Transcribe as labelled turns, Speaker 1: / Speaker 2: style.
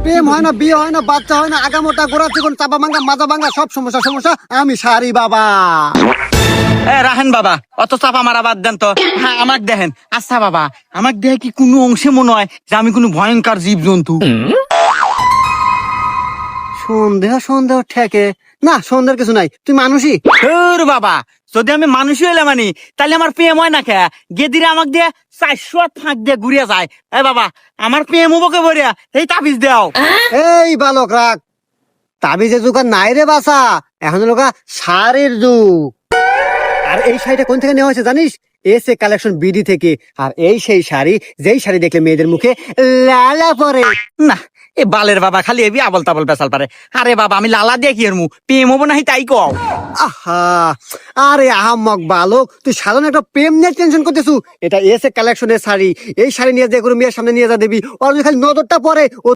Speaker 1: প্রেম হয় না, বিয়ে হয় না, বাচ্চা হয় না, আগামোটা গোড়া চিকন চাপা ভাঙ্গা মাজা ভাঙ্গা সব সমস্যা আমি সারি বাবা।
Speaker 2: রাহেন বাবা, অত চাপা মারা বাদ দেন তো। হ্যাঁ আমাকে দেখেন। আচ্ছা বাবা, আমাকে দেখে কি কোনো অংশে মনে হয় যে আমি কোনো ভয়ঙ্কর জীব জন্তু?
Speaker 1: সন্দেহ ঠেকে না, সন্দেহের কিছু নাই, তুই মানুষই।
Speaker 2: বাবা, যদি আমি মানুষই হইলে মানি, তাহলে আমার প্রেম হয় না খেয়া গেদিরে আমাকে দিয়ে 400 ফাঁক দিয়ে ঘুরিয়ে যায়। বাবা, আমার প্রেম হবো বরিয়া, এই তাবিজ দেও।
Speaker 1: এই বালক রাখ, তাবিজে যুগ আর নাই রে বাসা, এখন লোকা শাড়ির যুগ। আর এই শাড়িটা কোন থেকে নেওয়া হয়েছে জানিস? এসে কালেকশন বিডি থেকে। আর এই সেই শাড়ি, যেই শাড়ি দেখলে মেয়েদের মুখে লালা পরে।
Speaker 2: না, এ বালের বাবা খালি এবি আবল তাবল পেশাল পারে। আরে বাবা, আমি লালা দিয়ে কি এরমু? প্রেম হবো নাহি তাই কও।
Speaker 1: আহা, আরে আহাম্মক বালক, তুই সাধারণ একটা প্রেম নিয়ে টেনশন করতেছু। এটা এসে কালেকশনের শাড়ি, এই শাড়ি নিয়ে যে কোনো মেয়ের সামনে নিয়ে যা দেবি, ওর যদি খালি নজরটা পড়ে, ও